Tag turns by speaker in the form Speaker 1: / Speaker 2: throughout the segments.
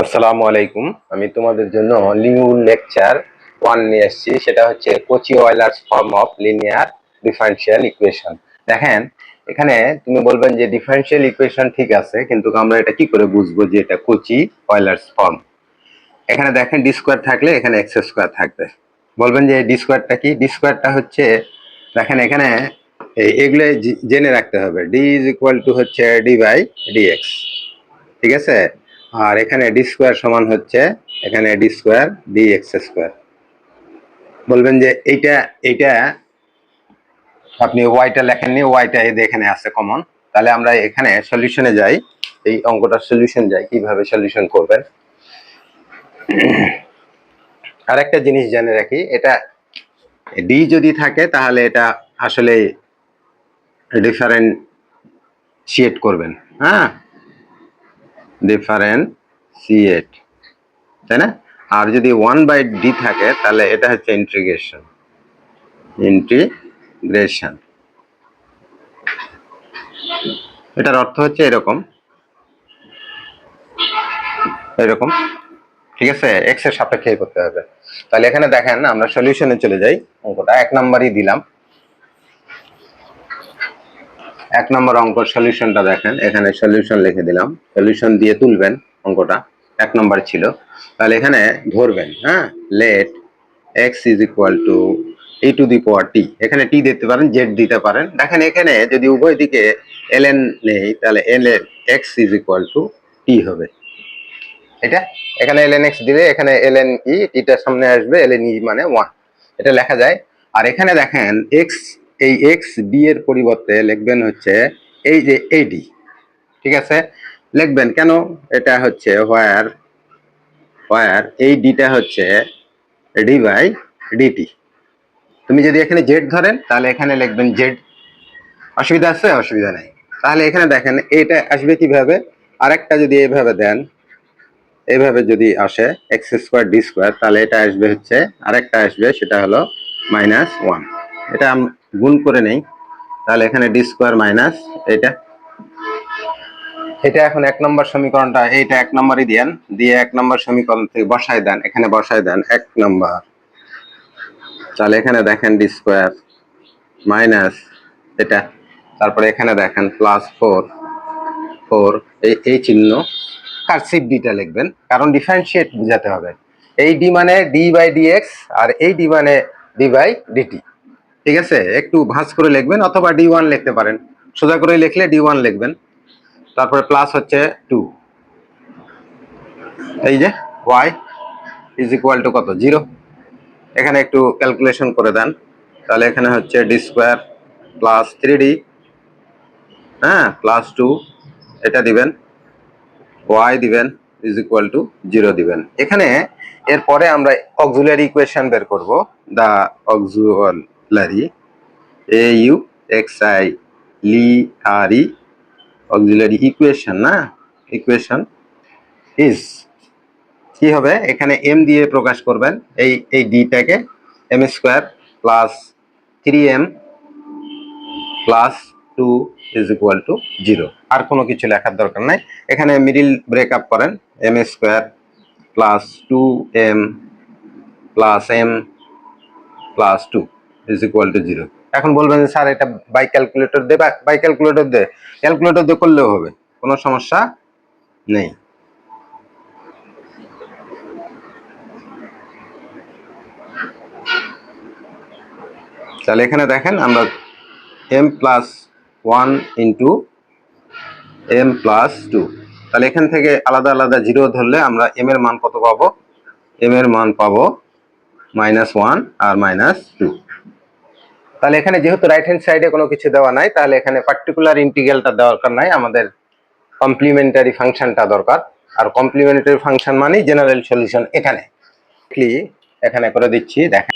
Speaker 1: আসসালামু আলাইকুম। আমি তোমাদের জন্য নিউ লেকচার 1 নিয়ে এসেছি। সেটা হচ্ছে Cauchy Euler's form of linear differential equation. দেখেন, এখানে তুমি বলবেন যে ডিফারেনশিয়াল ইকুয়েশন ঠিক আছে, কিন্তু আমরা এটা কি করে বুঝবো যে এটা কচি অয়লার্স ফর্ম? এখানে দেখেন ডি স্কোয়ার থাকলে এখানে এক্স স্কোয়ার থাকবে। বলবেন যে ডি স্কোয়ারটা কি? ডি স্কোয়ারটা হচ্ছে, দেখেন এখানে এগুলো জেনে রাখতে হবে। ডি ইজ ইকুয়াল টু হচ্ছে ডি বাই ডিএক্স, ঠিক আছে? আর এখানে ডি স্কোয়ার সমান হচ্ছে এখানে D square D x square. বলবেন যে এইটা এইটা আপনি ওয়াইটা লেখেননি, ওয়াইটা এখানে আছে কমন। তাহলে আমরা এখানে সলিউশনে যাই, এই অঙ্কটার সলিউশন যাই, কিভাবে সলিউশন করবেন। আর একটা জিনিস জেনে রাখি, এটা ডি যদি থাকে তাহলে এটা আসলে ডিফারেন্সিয়েট করবেন, হ্যাঁ, ডিফারেন্সিয়েট, তাই না? আর যদি 1/d থাকে তাহলে এটা হচ্ছে ইন্টিগ্রেশন। এটার অর্থ হচ্ছে এরকম এরকম, ঠিক আছে? এক্স এর সাপেক্ষে করতে হবে। তাহলে এখানে দেখেন, আমরা সলিউশনে চলে যাই। অঙ্কটা 1 নম্বরই দিলাম। 1 নম্বর অঙ্কর সলিউশনটা দেখেন, এখানে সলিউশন লিখে দিলাম। সলিউশন দিয়ে তুলবেন অঙ্কটা, 1 নম্বর ছিল। তাহলে এখানে ধরবেন, হ্যাঁ, let x is equal to e to the power t। এখানে t দিতে পারেন, z দিতে পারেন। দেখেন এখানে যদি উভয় দিকে ln নেই তাহলে ln x is equal two t হবে। এটা এখানে ln x দিলে এখানে ln e, টিটার সামনে আসবে, ln e মানে 1, এটা লেখা যায়। আর এখানে দেখেন x, এই x d এর পরিবর্তে লিখবেন হচ্ছে এই যে ad, ঠিক আছে? লিখবেন কেন? এটা হচ্ছে হোয়ার এই ডিটা হচ্ছে ডি বাই ডিটি। তুমি যদি এখানে জেড ধরেন তাহলে এখানে লিখবেন জেড। অসুবিধা আছে? অসুবিধা নেই। তাহলে এখানে দেখেন এটা আসবে কিভাবে? আরেকটা যদি এইভাবে দেন, এইভাবে যদি আসে এক্স স্কোয়ার ডি স্কোয়ার, তাহলে এটা আসবে হচ্ছে, আরেকটা আসবে, সেটা হলো -1। এটা গুণ করে নেই, তাহলে এখানে ডি স্কোয়ার মাইনাস এটা। এটা এখন 1 নম্বর সমীকরণটা, এইটা 1 নম্বরই দেন, দিয়ে 1 নম্বর সমীকরণ থেকে বসায় দেন, এখানে বসায় দেন 1 নম্বর। তাহলে এখানে দেখেন ডি স্কোয়ার মাইনাস এটা, তারপরে এখানে দেখেন +4 এই চিহ্ন, কার্সিভ ডিটা লিখবেন, কারণ ডিফারেন্সিয়েট বোঝাতে হবে। এই ডি মানে ডি বাই ডিএক্স, আর এই ডি মানে ডি বাই ডিটি, ঠিক আছে? একটু ভাঁজ করে লিখবেন, অথবা d1 লিখতে পারেন। সোজা করে লিখলে d1 লিখবেন। তারপরে প্লাস হচ্ছে 2, এই যে y ইজ ইকুয়াল টু কত? 0। এখানে একটু ক্যালকুলেশন করে দেন, তাহলে এখানে হচ্ছে ডি স্কোয়ার প্লাস 3d, হ্যাঁ, +2, এটা দিবেন, y দিবেন ইজ ইকুয়াল টু 0 দিবেন। এখানে এরপরে আমরা অক্সিলারি ইকুয়েশন বের করব। দা অক্সিলারি AUXILARY অক্সিলারি ইকুয়েশন, না, ইকুয়েশন ইজ কি হবে? এখানে m দিয়ে প্রকাশ করবেন, এই ডিটাকে m² plus 3m plus 2 is equal to 0। আর কোনো কিছু লেখার দরকার নাই। এখানে মিডিল ব্রেকআপ করেন, m² plus 2m plus m plus 2 is equal to 0। এখন বলবেন যে স্যার এটা বাই ক্যালকুলেটর দে, বাই ক্যালকুলেটর দে। ক্যালকুলেটর দিয়ে করলেও হবে, কোনো সমস্যা নেই। তাহলে এখানে দেখেন আমরা m+1 ইন্টু m+2, তাহলে এখান থেকে আলাদা আলাদা 0 ধরলে আমরা m এর মান কত পাবো? m এর মান পাবো -1 আর -2। তাহলে এখানে যেহেতু রাইট হ্যান্ড সাইডে কোনো কিছু দেওয়া নাই, তাহলে এখানে পার্টিকুলার ইন্টিগ্রালটা দরকার নাই, আমাদের কমপ্লিমেন্টারি ফাংশনটা দরকার। আর কমপ্লিমেন্টারি ফাংশন মানে জেনারেল সলিউশন। এখানে করে দিচ্ছি, দেখেন।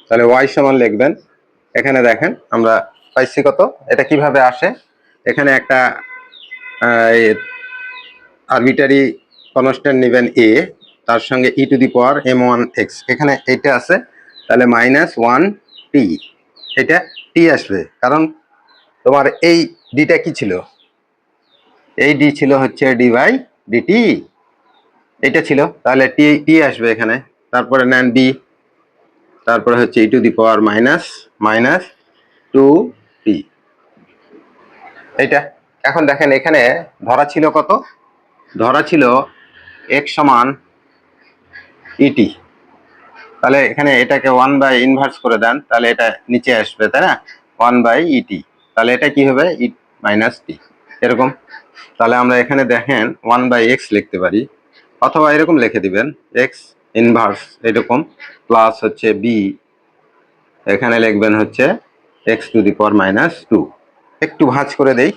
Speaker 1: তাহলে y সমান লিখবেন, এখানে দেখেন আমরা পাইছি কত। এটা কিভাবে আসে? এখানে একটা আরবিটারি কনস্ট্যান্ট নেবেন a, তার সঙ্গে e to the power m1x, এখানে এটা আছে, তাহলে -1t, এটা t আসবে, কারণ তোমার এই ডিটা কি ছিল? এই ডি ছিল হচ্ছে ডি বাই ডিটি, এটা ছিল, তাহলে টি টি আসবে এখানে, তারপরে নেন বি, তারপরে হচ্ছে e to the power minus minus two t, এইটা। এখন দেখেন এখানে ধরা ছিল কত, ধরা ছিল এক্স সমান ইটি, তাহলে এখানে এটাকে 1 বাই ইনভার্স করে দেন, তাহলে এটা নিচে আসবে, তাই না, 1/ইটি, তাহলে এটা কি হবে, ই মাইনাস টি, এরকম। তাহলে আমরা এখানে দেখেন 1/x লিখতে পারি, অথবা এরকম লিখে দিবেন এক্স ইনভার্স এরকম, প্লাস হচ্ছে বি, এখানে লিখবেন হচ্ছে x to the power minus two. একটু ভাঁজ করে দেই,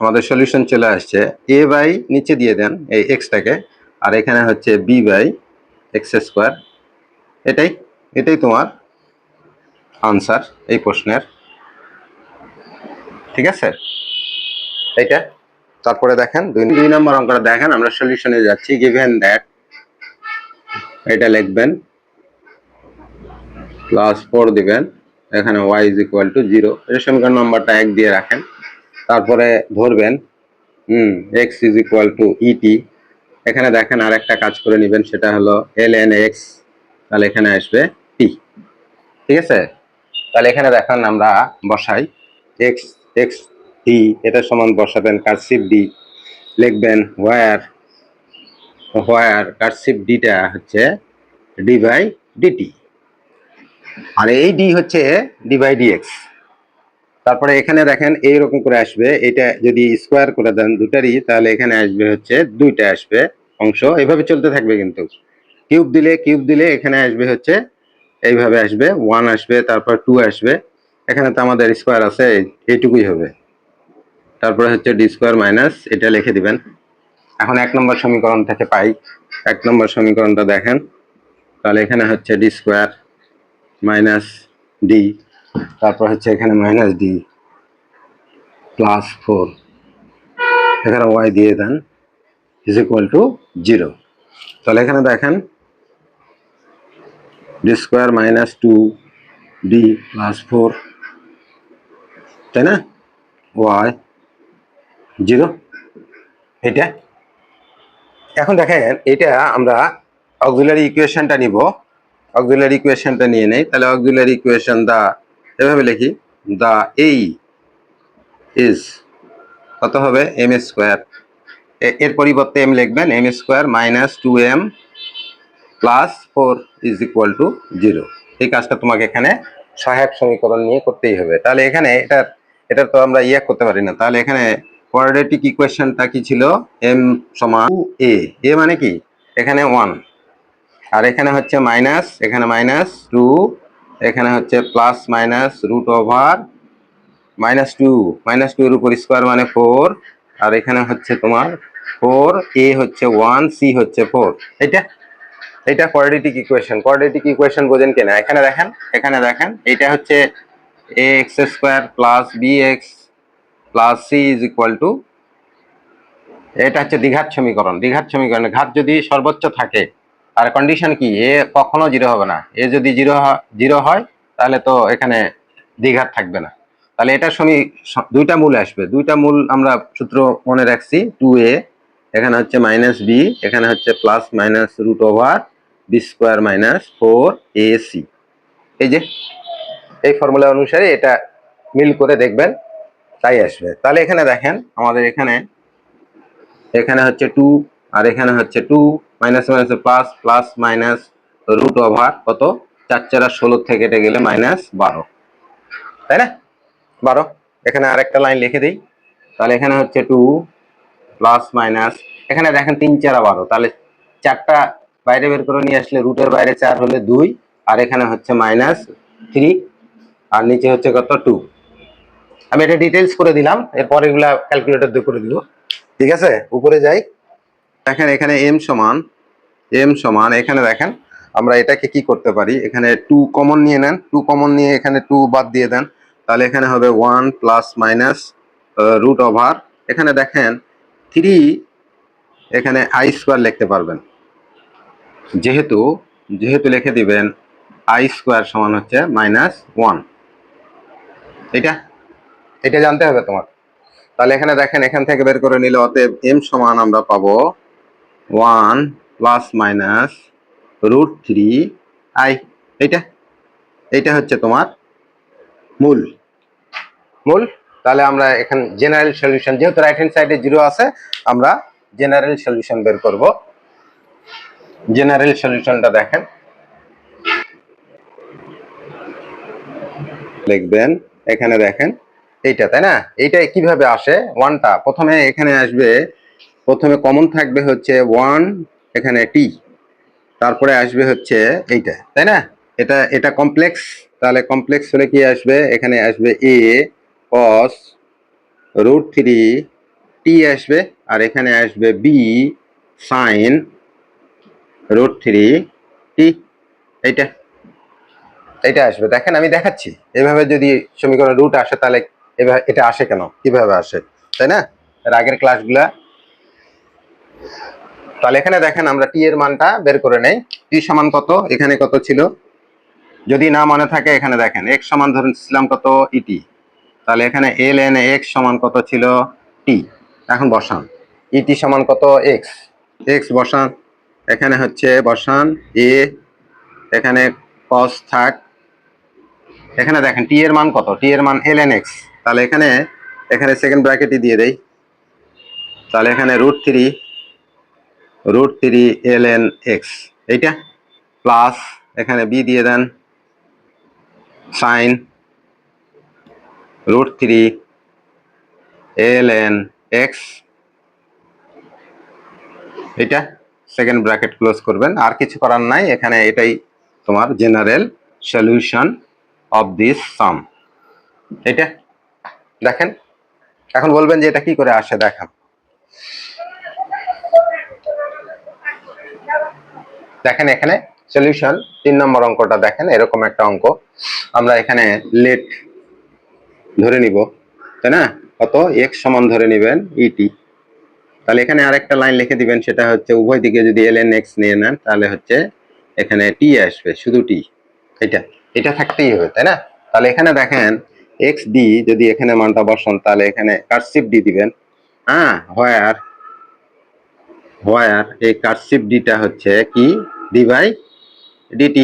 Speaker 1: আমাদের সলিউশন চলে আসছে, এ বাই নিচে দিয়ে দেন এই এক্সটাকে, আর এখানে হচ্ছে বি বাই এক্স স্কোয়ার, এটাই এটাই তোমার আনসার এই প্রশ্নের, ঠিক আছে এইটা। তারপরে দেখেন দুই নম্বর অঙ্কটা দেখেন, আমরা সলিউশনে যাচ্ছি, গিভেন দ্যাট, এটা লিখবেন +4 দিবেন, এখানে y ইজ ইকুয়াল টু 0, এই সমীকরণ নাম্বারটা 1 দিয়ে রাখেন, তারপরে ধরবেন x ইজ ইকুয়াল টু ইটি, এখানে দেখেন আর একটা কাজ করে নেবেন, সেটা হলো ln x, তাহলে এখানে আসবে t, ঠিক আছে। তাহলে এখানে দেখেন আমরা বসাই x x t, এটা সমান বসাবেন কার্সিভ d, লিখবেন হোয়ার কার্সিভ ডিটা হচ্ছে ডি বাই ডিটি, আর এই ডি হচ্ছে ডি বাই ডিএক্স। তারপরে এখানে দেখেন এইরকম করে আসবে, এটা যদি স্কোয়ার করে দেন দুটারই, তাহলে এখানে আসবে হচ্ছে দুইটা আসবে অংশ, এইভাবে চলতে থাকবে, কিন্তু কিউব দিলে এখানে আসবে হচ্ছে এইভাবে আসবে, 1 আসবে, তারপর 2 আসবে, এখানে তো আমাদের স্কোয়ার আছে, এইটুকুই হবে, তারপরে হচ্ছে ডি স্কোয়ার মাইনাস, এটা লিখে দিবেন। এখন 1 নম্বর সমীকরণ থেকে পাই, 1 নম্বর সমীকরণটা দেখেন, তাহলে এখানে হচ্ছে ডি স্কোয়ার মাইনাস ডি, তারপর হচ্ছে এখানে মাইনাস ডি +4, এখানে ওয়াই দিয়ে দেন ইজ ইকুয়াল টু 0, তাহলে এখানে দেখেন ডি স্কোয়ার মাইনাস 2 ডি +4, তাই না, ওয়াই 0, এটা। এখন দেখেন এটা আমরা অক্সিলারি ইকুয়েশনটা নিব, অক্সিলারি ইকুয়েশনটা নিয়ে নেই, তাহলে অক্সিলারি ইকুয়েশন দা এভাবে লিখি, দা এই ইজ কত হবে, এম স্কোয়ার, এর পরিবর্তে এম লিখবেন, M square minus 2m +4 is equal to 0, এই কাজটা তোমাকে এখানে সহায়ক সমীকরণ নিয়ে করতেই হবে। তাহলে এখানে এটা তো আমরা করতে পারি না, তাহলে এখানে কোয়াড্রেটিক ইকুয়েশনটা কি ছিল, m সমান 2a, এ মানে কি এখানে 1, আর এখানে হচ্ছে মাইনাস, এখানে -2, এখানে হচ্ছে প্লাস মাইনাস রুট ওভার -2 এর উপর স্কোয়ার মানে 4, আর এখানে হচ্ছে তোমার 4, a হচ্ছে 1, c হচ্ছে 4, এটা কোয়াড্রেটিক ইকুয়েশন বোঝেন কিনা, এখানে দেখেন এটা হচ্ছে ax square plus bx plus c is equal two, এটা হচ্ছে দ্বিঘাত সমীকরণ, ঘাত যদি সর্বোচ্চ থাকে, আর কন্ডিশন কি, এ কখনো 0 হবে না, এ যদি 0 হয় তাহলে তো এখানে দ্বিঘাত থাকবে না, তাহলে এটা দুইটা মূল আসবে, দুইটা মূল আমরা সূত্র মনে রাখছি, 2a, এখানে হচ্ছে -b, এখানে হচ্ছে plus minus root over B square minus 4ac, এই যে এই ফর্মুলা অনুসারে এটা মিল করে দেখবেন, তাই আসবে। তাহলে এখানে দেখেন আমাদের এখানে হচ্ছে 2, আর এখানে হচ্ছে 2, minus minus plus, plus minus root over কত, 4 4 16 থেকে কেটে গেলে -12, তাই না, 12। এখানে আরেকটা লাইন লিখে দিই, তাহলে এখানে হচ্ছে 2 প্লাস মাইনাস, এখানে দেখেন 3 4 12, তাহলে 4টা বাইরে বের করে নিয়ে আসলে রুটের বাইরে 4 হলে 2, আর এখানে হচ্ছে -3, আর নিচে হচ্ছে কত 2, আমি এটা ডিটেলস করে দিলাম, এরপর এগুলা ক্যালকুলেটর দিয়ে করে দিব, ঠিক আছে। উপরে যাই, দেখেন এখানে m সমান, এখানে দেখেন আমরা এটাকে কি করতে পারি, এখানে 2 কমন নিয়ে নেন, 2 কমন নিয়ে এখানে 2 বাদ দিয়ে দেন, তাহলে এখানে হবে 1 প্লাস মাইনাস রুট ওভার, এখানে দেখেন 3, এখানে আই স্কোয়ার লিখতে পারবেন, যেহেতু লিখে দিবেন আই স্কোয়ার সমান হচ্ছে -1, এটা জানতে হবে তোমার। তাহলে এখানে দেখেন এখান থেকে বের করে নিলে অতএব m সমান আমরা পাবো 1 প্লাস মাইনাস √3i। এইটা এইটা হচ্ছে তোমার মূল মূল। তাহলে আমরা এখানে জেনারেল সলিউশন, যেহেতু রাইট হ্যান্ড সাইডে 0 আছে, আমরা জেনারেল সলিউশন বের করব। জেনারেল সলিউশনটা দেখেন, লিখবেন এখানে দেখেন এইটা, তাই না? এইটা কিভাবে আসে? ওয়ানটা প্রথমে এখানে আসবে, প্রথমে কমন থাকবে হচ্ছে 1 এখানে টি, তারপরে আসবে হচ্ছে এইটা, তাই না? এটা এটা কমপ্লেক্স, তাহলে কমপ্লেক্স হলে কি আসবে? এখানে আসবে a cos √3t আসবে, আর এখানে আসবে b sin √3t। এইটা এটা আসবে। দেখেন আমি দেখাচ্ছি, এভাবে যদি সমীকরণ রুট আসে তাহলে এভাবে এটা আসে কেন, কিভাবে আসে, তাই না? এর আগের ক্লাসগুলা। তাহলে এখানে দেখেন আমরা টি এর মানটা বের করে নেই। টি সমান কত? এখানে কত ছিল যদি না মনে থাকে, এখানে দেখেন x সমান ধরেছিলাম কত ইটি, তাহলে এখানে ln x সমান কত ছিল টি। এখন বসান ইটি সমান কত x, x বসান, এখানে হচ্ছে বসান a, এখানে cos থাক, এখানে দেখেন টি এর মান কত? টি এর মান ln x, তাহলে এখানে এখানে সেকেন্ড ব্র্যাকেটই দিয়ে দেই, তাহলে এখানে √3 ln x, এইটা প্লাস এখানে b দিয়ে দেন sin √3 ln x, এটা সেকেন্ড ব্র্যাকেট ক্লোজ করবেন, আর কিছু করার নাই এখানে। এটাই তোমার জেনারেল সলিউশন অফ দিস সাম। এটা দেখেন, এখন বলবেন যে এটা কি করে আসে। দেখান, দেখেন এখানে সলিউশন 3 নম্বর অঙ্কটা দেখেন, এরকম একটা অঙ্ক। আমরা এখানে লেট ধরে নিব, তাই না? কত? x সমান ধরে নেবেন ইটি, তাহলে এখানে আরেকটা লাইন লিখে দিবেন, সেটা হচ্ছে উভয় দিকে যদি ln x নিয়ে নেন তাহলে হচ্ছে এখানে টি আসবে, শুধু টি। এটা এটা থাকতেই হবে, তাই না? তাহলে এখানে দেখেন x d, যদি এখানে মানটা বসান তাহলে এখানে কার্সিভ ডি দিবেন। হ্যাঁ, হোয়ার এই কার্সিভ ডিটা হচ্ছে কি ডি বাই ডিটি।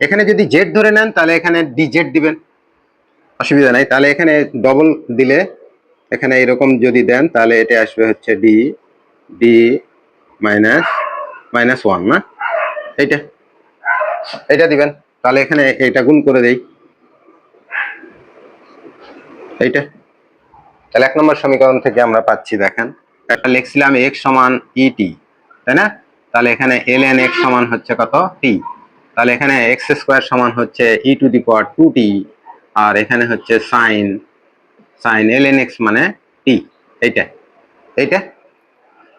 Speaker 1: এখানে যদি জেড ধরে নেন তাহলে এখানে ডি জেড দিবেন, অসুবিধা নাই। তাহলে এখানে ডবল দিলে এখানে এরকম যদি দেন তাহলে এটা আসবে হচ্ছে ডি ডি -1 না, এইটা এটা দিবেন। তাহলে এখানে এটা গুণ করে দেই, এইটা। তাহলে 1 নম্বর সমীকরণ থেকে আমরা পাচ্ছি, দেখেন একটা লিখছিলাম x সমান ইটি, তাই না? তাহলে এখানে ln x সমান হচ্ছে কত? টি। তাহলে এখানে x² সমান হচ্ছে e⁻²t, আর এখানে হচ্ছে sin ln x মানে টি। এইটা এইটা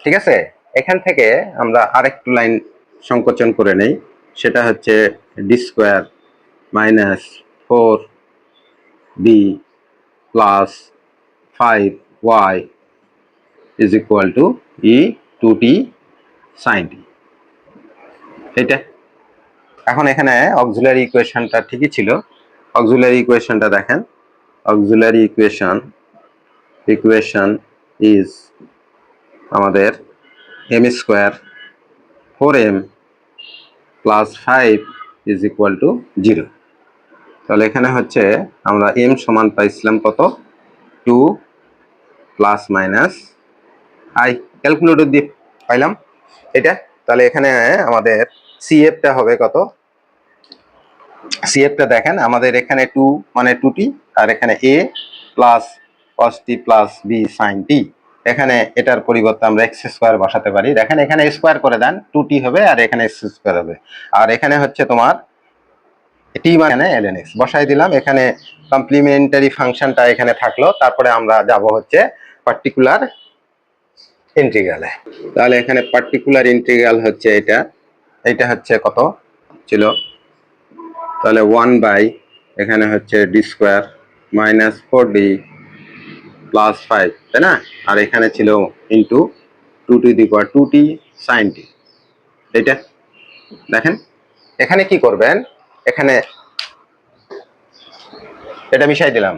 Speaker 1: ঠিক আছে। এখান থেকে আমরা আরেকটু লাইন সংকোচন করে নেই, সেটা হচ্ছে d² -4b plus 5y is equal to e2t sin t। এটা এখন এখানে অক্সিলারি ইকুয়েশনটা ঠিকই ছিল। অক্সিলারি ইকুয়েশনটা দেখেন, অক্সিলারি ইকুয়েশন ইজ আমাদের m² 4m plus 5 is equal to 0। তাহলে এখানে হচ্ছে আমরা m সমান পাইছিলাম কত? 2 প্লাস মাইনাস i, ক্যালকুলেটর দিয়ে পাইলাম এটা। তাহলে এখানে আমাদের সিএফটা হবে কত? সিএফটা দেখেন আমাদের এখানে 2 মানে 2t, আর এখানে a plus cos t plus b sin t। এখানে এটার পরিবর্তে আমরা x² বসাতে পারি। দেখেন এখানে স্কোয়ার করে দেন, 2t হবে, আর এখানে x² হবে, আর এখানে হচ্ছে তোমার t মানে ln x বসাই দিলাম। এখানে কমপ্লিমেন্টারি ফাংশনটা এখানে থাকলো, তারপরে আমরা যাব হচ্ছে পার্টিকুলার ইন্টিগ্রালে। তাহলে এখানে পার্টিকুলার ইন্টিগ্রাল হচ্ছে এটা হচ্ছে কত ছিল? তাহলে 1 বাই এখানে হচ্ছে d² -4d প্লাস 5, তাই না? আর এখানে ছিল ইন্টু 2t sin t। এটা দেখেন এখানে কি করবেন, এখানে এটা মিশাই দিলাম,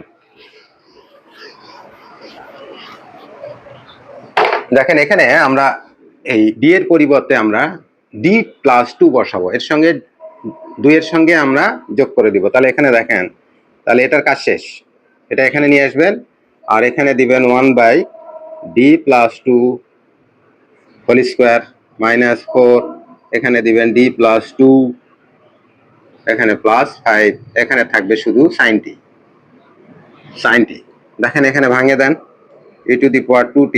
Speaker 1: দেখেন এখানে আমরা এই ডি এর পরিবর্তে আমরা ডি প্লাস 2 বসাবো, এর সঙ্গে 2 এর সঙ্গে আমরা যোগ করে দিব। তাহলে এখানে দেখেন, তাহলে এটার কাজ শেষ। এটা এখানে নিয়ে আসবেন আর এখানে দিবেন 1 by D plus 2 whole square minus 4, এখানে দিবেন ডি প্লাস 2, এখানে প্লাস 5, এখানে থাকবে শুধু সাইন টি। দেখেন এখানে ভাঙিয়ে দেন, e to the power 2t,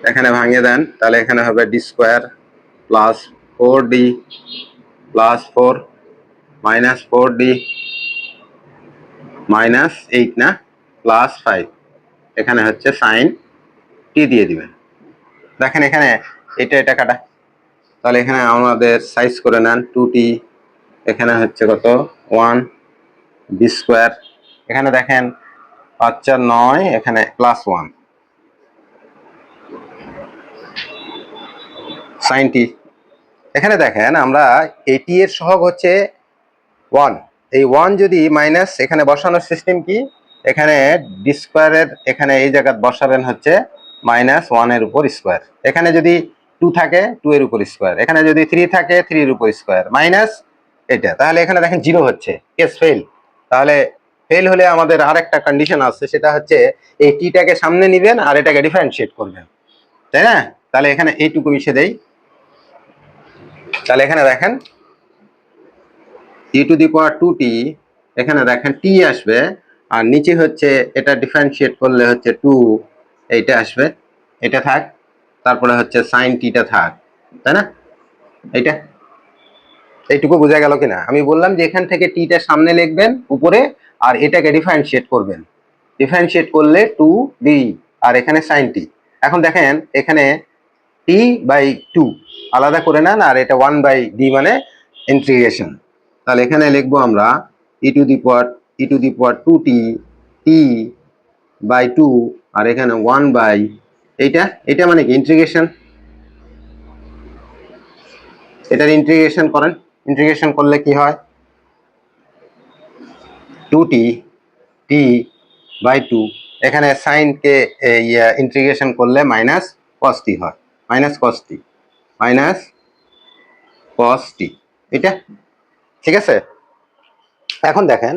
Speaker 1: এখানে ভাঙিয়ে দেন, তাহলে এখানে হবে D square plus 4d plus 4 minus 4d minus 8 না প্লাস 5, এখানে হচ্ছে সাইন টি দিয়ে দিবেন। দেখেন এখানে এটা কাটা, তাহলে এখানে আমাদের সাইজ করে নেন 2t, এখানে হচ্ছে কত 1 ডি স্কোয়ার, এখানে দেখেন 5 4 9, এখানে প্লাস 1 সাইন টি। এখানে দেখেন আমরা এটি এর সহগ হচ্ছে 1, এই 1 যদি মাইনাস এখানে বসানোর সিস্টেম কি, এখানে ডি স্কোয়ারের এখানে এই জায়গা বসাবেন হচ্ছে মাইনাস 1 এর উপর স্কোয়ার, এখানে যদি 2 থাকে 2 এর উপর স্কোয়ার, এখানে যদি 3 থাকে 3 এর উপর স্কোয়ার মাইনাস এটা, তাহলে এখানে দেখেন 0 হচ্ছে, কেস ফেল। তাহলে ফেল হলে আমাদের আরেকটা কন্ডিশন আছে, সেটা হচ্ছে এই টিটাকে সামনে নিবেন আর এটাকে ডিফারেন্সিয়েট করবেন, তাই না? তাহলে এখানে এইটুকু মিশে দেই, তাহলে এখানে দেখেন e to the power 2t, এখানে দেখেন t আসবে আর নিচে হচ্ছে এটা ডিফারেন্সিয়েট করলে হচ্ছে 2, এইটা আসবে, এটা থাক, তারপরে হচ্ছে সাইন টিটা থাক, তাই না? এইটুকু বোঝা গেল কিনা? আমি বললাম যে এখান থেকে টিটা সামনে লিখবেন উপরে আর এটাকে ডিফারেন্সিয়েট করবেন, ডিফারেন্সিয়েট করলে 2d আর এখানে সাইন টি। এখন দেখেন এখানে t বাই 2 আলাদা করে নেন আর এটা 1 বাই d মানে ইন্টিগ্রেশন, তাহলে এখানে লিখবো আমরা e to the power 2t t by 2 আর এখানে 1 বাই এটা মানে কি ইন্টিগ্রেশন, এটার ইন্টিগ্রেশন করেন, ইন্টিগ্রেশন করলে কি হয় 2t t বাই 2, এখানে সাইন কে ইন্টিগ্রেশন করলে মাইনাস cos t হয়, মাইনাস cos t, এটা ঠিক আছে। এখন দেখেন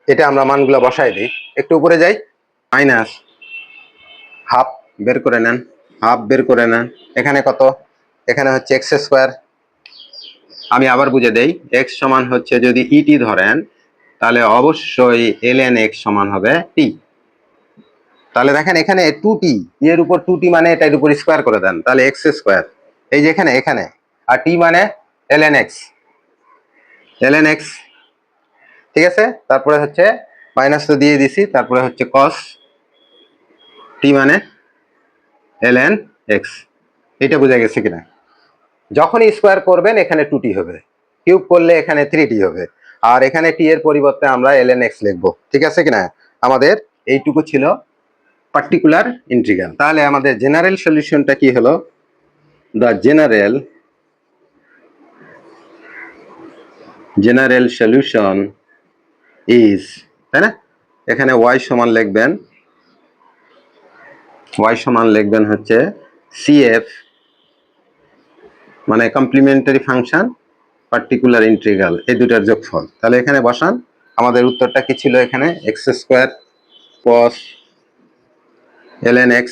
Speaker 1: এটা আমরা মানগুলো বসাই দিই, একটু উপরে যাই, মাইনাস হাফ বের করে নেন, এখানে কত, এখানে হচ্ছে এক্স স্কোয়ার, আমি আবার বুঝে দেই, এক্স সমান হচ্ছে যদি ইটি ধরেন তাহলে অবশ্যই ln x সমান হবে টি। তাহলে দেখেন এখানে 2t, এর উপর 2t মানে এটার উপর স্কোয়ার করে দেন, তাহলে এক্স স্কোয়ার, এই যে এখানে আর টি মানে ln x, ঠিক আছে। তারপরে হচ্ছে মাইনাস তো দিয়ে দিছি, তারপরে হচ্ছে cos t মানে ln x, এটা বোঝা গেছে কিনা? যখনই স্কোয়ার করবেন এখানে 2t হবে, কিউব করলে এখানে 3t হবে, আর এখানে t এর পরিবর্তে আমরা ln x লিখবো, ঠিক আছে কিনা? আমাদের এইটুকু ছিল পার্টিকুলার ইন্টিগ্রাল। তাহলে আমাদের জেনারেল সলিউশনটা কি হলো? দ্য জেনারেল সলিউশন ইজ, তাই না? এখানে y সমান লিখবেন হচ্ছে cf মানে কমপ্লিমেন্টারি ফাংশন পার্টিকুলার ইন্টিগ্রাল, এই দুটার যোগফল। তাহলে এখানে বসান, আমাদের উত্তরটা কি ছিল? এখানে x square cos ln x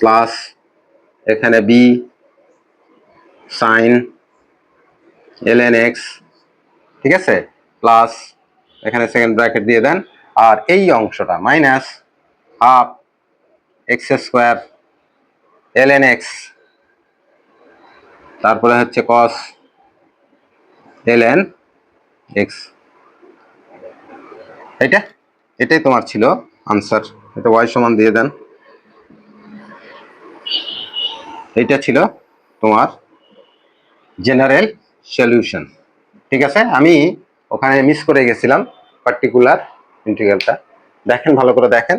Speaker 1: plus এখানে b sin ln x, ঠিক আছে, প্লাস এখানে সেকেন্ড ব্র্যাকেট দিয়ে দেন, আর এই অংশটা minus half x square ln x, তারপরে হচ্ছে cos ln x, এটাই তোমার ছিল আনসার। এটা y সমান দিয়ে দেন, এইটা ছিল তোমার জেনারেল সলিউশন, ঠিক আছে। আমি ওখানে মিস করে গেছিলাম পার্টিকুলার ইন্টিগ্রালটা, দেখেন ভালো করে দেখেন।